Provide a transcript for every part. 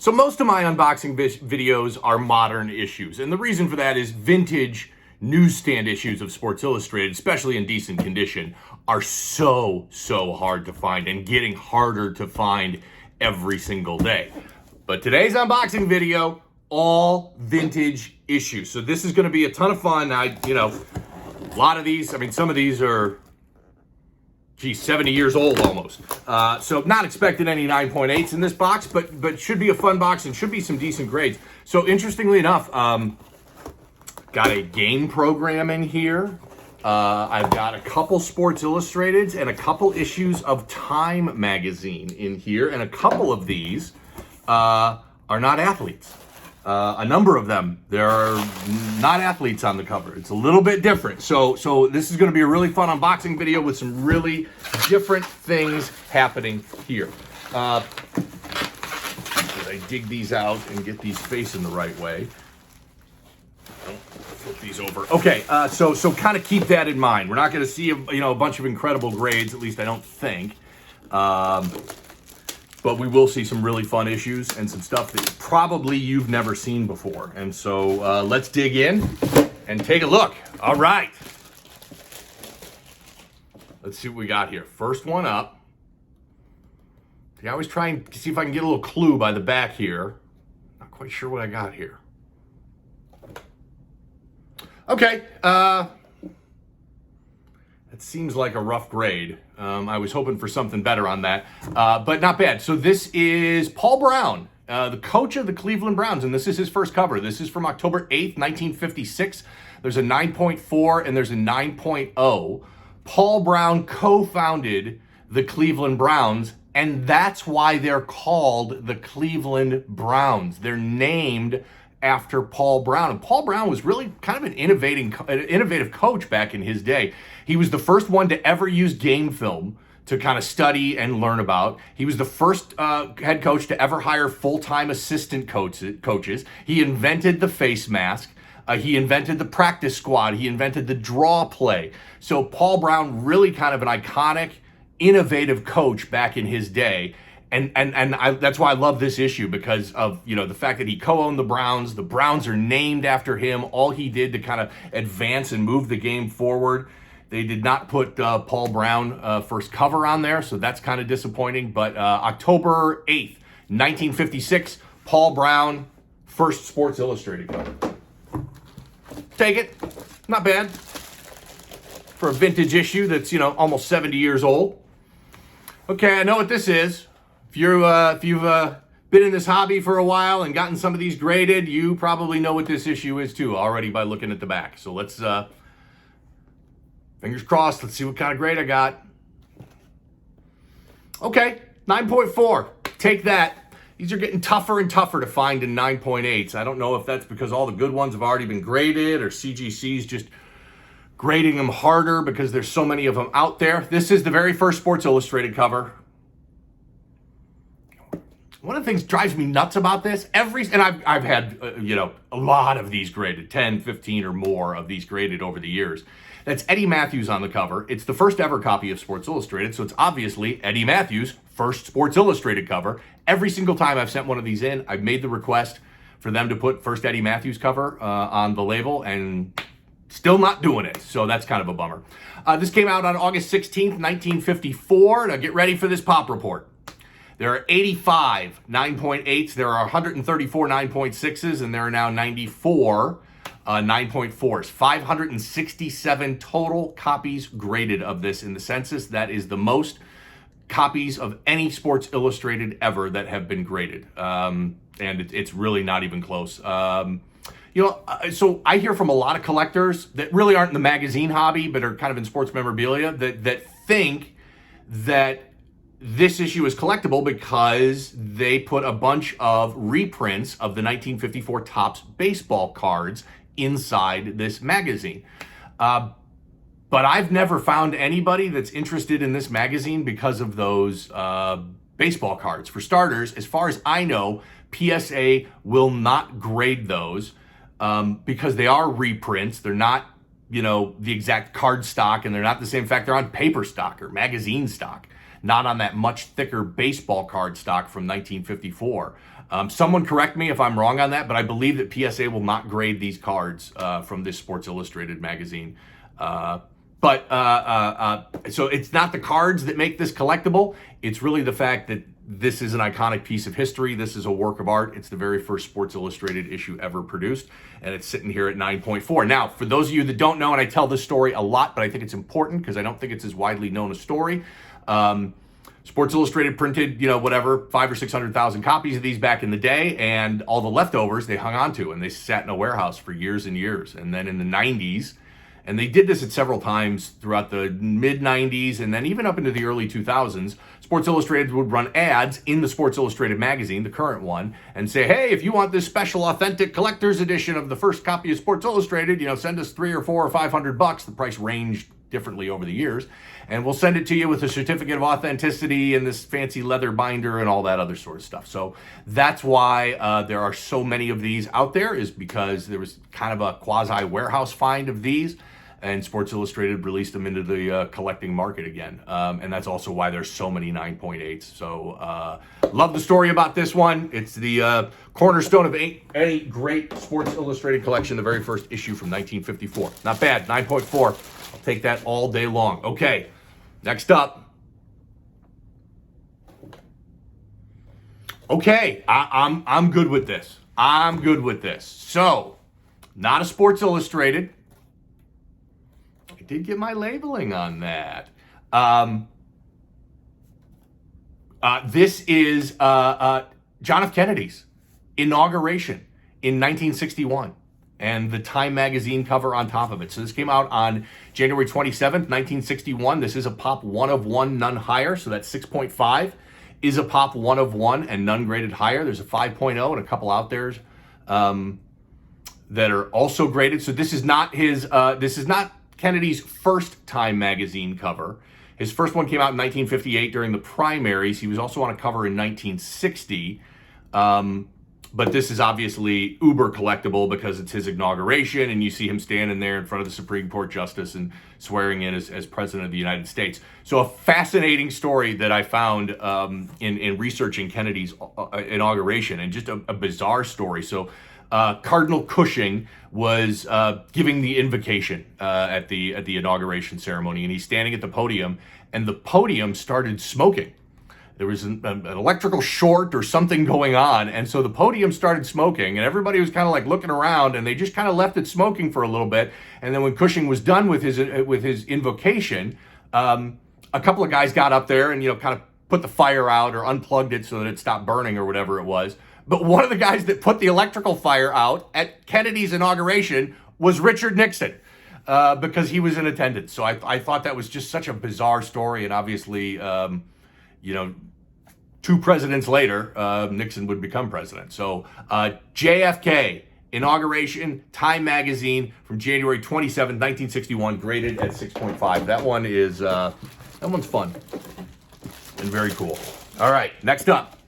So most of my unboxing videos are modern issues, and the reason for that is vintage newsstand issues of Sports Illustrated, especially in decent condition, are so hard to find and getting harder to find every single day. But today's unboxing video, all vintage issues. So this is going to be a ton of fun. A lot of these, some of these are 70 years old almost. So not expecting any 9.8s in this box, but should be a fun box and should be some decent grades. So interestingly enough, got a game program in here. I've got a couple Sports Illustrateds and a couple issues of Time magazine in here, and a couple of these are not athletes. A number of them, they're not athletes on the cover. It's a little bit different. So this is going to be a really fun unboxing video with some really different things happening here. I dig these out and get these facing the right way. Flip these over. Okay, so kind of keep that in mind. We're not going to see a bunch of incredible grades, at least I don't think. But we will see some really fun issues and some stuff that probably you've never seen before. And so let's dig in and take a look. All right. Let's see what we got here. First one up. I always try and see if I can get a little clue by the back here. Not quite sure what I got here. Okay. It seems like a rough grade. I was hoping for something better on that, but not bad. So this is Paul Brown, the coach of the Cleveland Browns, and this is his first cover. This is from October 8th, 1956. There's a 9.4 and there's a 9.0. Paul Brown co-founded the Cleveland Browns, and that's why they're called the Cleveland Browns. They're named after Paul Brown. And Paul Brown was really kind of an innovative coach back in his day. He was the first one to ever use game film to kind of study and learn about. He was the first head coach to ever hire full-time assistant coaches. He invented the face mask. He invented the practice squad. He invented the draw play. So Paul Brown, really kind of an iconic, innovative coach back in his day. And that's why I love this issue, because of the fact that he co-owned the Browns. The Browns are named after him. All he did to kind of advance and move the game forward. They did not put Paul Brown first cover on there, so that's kind of disappointing. But October 8th, 1956, Paul Brown, first Sports Illustrated cover. Take it. Not bad for a vintage issue that's almost 70 years old. Okay, I know what this is. If you've been in this hobby for a while and gotten some of these graded, you probably know what this issue is too already by looking at the back. So let's, fingers crossed, let's see what kind of grade I got. Okay, 9.4. Take that. These are getting tougher and tougher to find in 9.8s. I don't know if that's because all the good ones have already been graded or CGC's just grading them harder because there's so many of them out there. This is the very first Sports Illustrated cover. One of the things drives me nuts about this, and I've had, a lot of these graded, 10, 15 or more of these graded over the years. That's Eddie Matthews on the cover. It's the first ever copy of Sports Illustrated, so it's obviously Eddie Matthews' first Sports Illustrated cover. Every single time I've sent one of these in, I've made the request for them to put first Eddie Matthews cover on the label, and still not doing it, so that's kind of a bummer. This came out on August 16th, 1954. Now get ready for this pop report. There are 85 9.8s, there are 134 9.6s, and there are now 94 9.4s. 567 total copies graded of this in the census. That is the most copies of any Sports Illustrated ever that have been graded. And it's really not even close. So I hear from a lot of collectors that really aren't in the magazine hobby, but are kind of in sports memorabilia, that think that this issue is collectible because they put a bunch of reprints of the 1954 Topps baseball cards inside this magazine. But I've never found anybody that's interested in this magazine because of those baseball cards. For starters, as far as I know, PSA will not grade those because they are reprints. They're not, the exact card stock, and they're not the same. In fact, they're on paper stock or magazine stock, not on that much thicker baseball card stock from 1954. Someone correct me if I'm wrong on that, but I believe that PSA will not grade these cards from this Sports Illustrated magazine. So it's not the cards that make this collectible. It's really the fact that this is an iconic piece of history. This is a work of art. It's the very first Sports Illustrated issue ever produced, and it's sitting here at 9.4. Now, for those of you that don't know, and I tell this story a lot, but I think it's important because I don't think it's as widely known a story. Sports Illustrated printed, 500,000 or 600,000 copies of these back in the day, and all the leftovers they hung on to, and they sat in a warehouse for years and years. And then in the 90s, and they did this at several times throughout the mid-90s, and then even up into the early 2000s, Sports Illustrated would run ads in the Sports Illustrated magazine, the current one, and say, hey, if you want this special authentic collector's edition of the first copy of Sports Illustrated, send us $300 or $400 or $500. The price ranged differently over the years, and we'll send it to you with a certificate of authenticity and this fancy leather binder and all that other sort of stuff. So that's why there are so many of these out there, is because there was kind of a quasi warehouse find of these, and Sports Illustrated released them into the collecting market again. And that's also why there's so many 9.8s. So love the story about this one. It's the cornerstone of any great Sports Illustrated collection, the very first issue from 1954. Not bad, 9.4. I'll take that all day long. Okay, next up. Okay, I'm good with this. I'm good with this. So, not a Sports Illustrated. I did get my labeling on that. This is John F. Kennedy's inauguration in 1961. And the Time magazine cover on top of it. So this came out on January 27th, 1961. This is a pop 1 of 1, none higher. So that's 6.5 is a pop 1 of 1 and none graded higher. There's a 5.0 and a couple out there that are also graded. So this is not Kennedy's first Time magazine cover. His first one came out in 1958 during the primaries. He was also on a cover in 1960. But this is obviously uber collectible because it's his inauguration, and you see him standing there in front of the Supreme Court justice and swearing in as president of the United States. So a fascinating story that I found in researching Kennedy's inauguration, and just a bizarre story. So Cardinal Cushing was giving the invocation at the inauguration ceremony, and he's standing at the podium, and the podium started smoking. There was an electrical short or something going on, and so the podium started smoking, and everybody was kind of like looking around, and they just kind of left it smoking for a little bit. And then when Cushing was done with his invocation, a couple of guys got up there and kind of put the fire out or unplugged it so that it stopped burning or whatever it was. But one of the guys that put the electrical fire out at Kennedy's inauguration was Richard Nixon, because he was in attendance. So I thought that was just such a bizarre story, and obviously, 2 presidents later, Nixon would become president. So JFK inauguration, Time magazine from January 27, 1961, graded at 6.5. That one is that one's fun and very cool. All right, next up.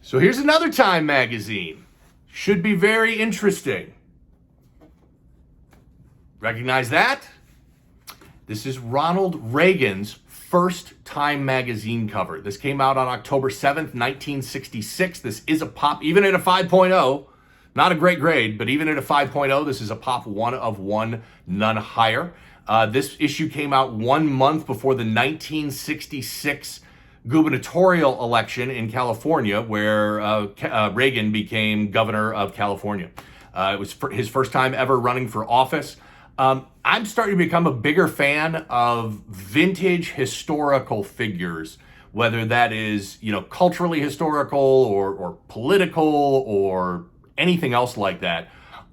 So here's another Time magazine. Should be very interesting. Recognize that? This is Ronald Reagan's first Time magazine cover. This came out on October 7th, 1966. This is a pop, even at a 5.0, not a great grade, but even at a 5.0, this is a pop 1 of 1, none higher. This issue came out 1 month before the 1966 gubernatorial election in California, where Reagan became governor of California. It was his first time ever running for office. I'm starting to become a bigger fan of vintage historical figures, whether that is, culturally historical or political or anything else like that,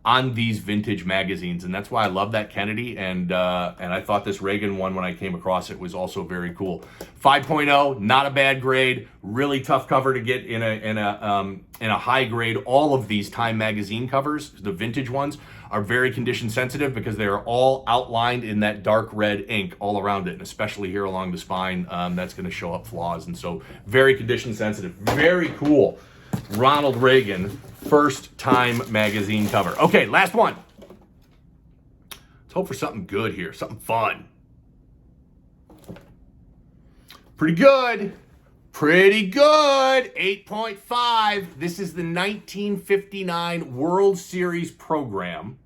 on these vintage magazines. And that's why I love that Kennedy. And I thought this Reagan one, when I came across it, was also very cool. 5.0, not a bad grade, really tough cover to get in a high grade. All of these Time magazine covers, the vintage ones, are very condition sensitive because they are all outlined in that dark red ink all around it, and especially here along the spine, that's going to show up flaws. And so very condition sensitive. Very cool. Ronald Reagan, first Time magazine cover. Okay, last one. Let's hope for something good here, something fun. Pretty good. Pretty good. 8.5. This is the 1959 World Series program.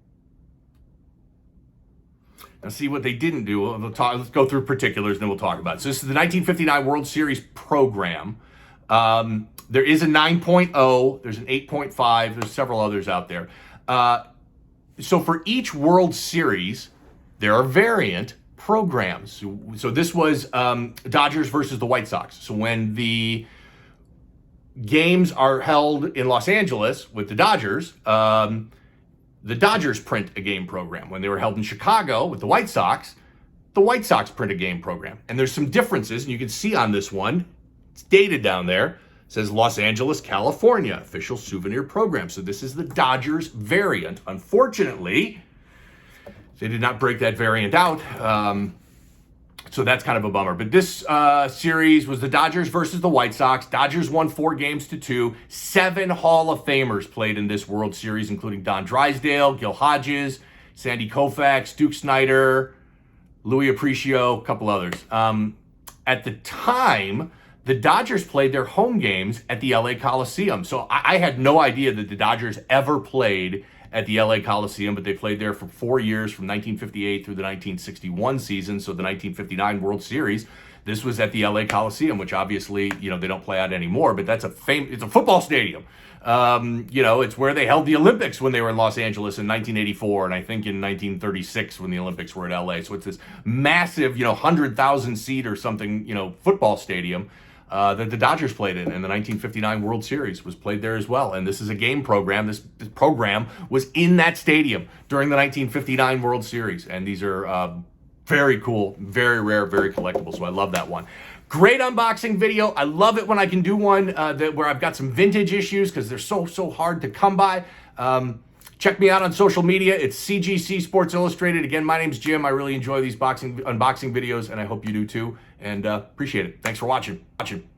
Now, see what they didn't do. Let's go through particulars, and then we'll talk about it. So this is the 1959 World Series program. There is a 9.0. There's an 8.5. There's several others out there. So for each World Series, there are variant programs. So this was Dodgers versus the White Sox. So when the games are held in Los Angeles with the Dodgers print a game program. When they were held in Chicago with the White Sox print a game program. And there's some differences, and you can see on this one, it's dated down there. It says Los Angeles, California, official souvenir program. So this is the Dodgers variant. Unfortunately, they did not break that variant out. So that's kind of a bummer. But this series was the Dodgers versus the White Sox. Dodgers won 4-2. 7 Hall of Famers played in this World Series, including Don Drysdale, Gil Hodges, Sandy Koufax, Duke Snider, Louis Aparicio, a couple others. At the time, the Dodgers played their home games at the LA Coliseum. So I had no idea that the Dodgers ever played at the LA Coliseum, but they played there for 4 years from 1958 through the 1961 season. So the 1959 World Series, this was at the LA Coliseum, which obviously, they don't play out anymore, but that's it's a football stadium. It's where they held the Olympics when they were in Los Angeles in 1984, and I think in 1936 when the Olympics were at LA. So it's this massive, 100,000 seat or something, football stadium that the Dodgers played in the 1959 World Series was played there as well. And this is a game program. This program was in that stadium during the 1959 World Series. And these are very cool, very rare, very collectible. So I love that one. Great unboxing video. I love it when I can do one where I've got some vintage issues because they're so hard to come by. Check me out on social media. It's CGC Sports Illustrated. Again, my name's Jim. I really enjoy these unboxing videos, and I hope you do too. And appreciate it. Thanks for watching.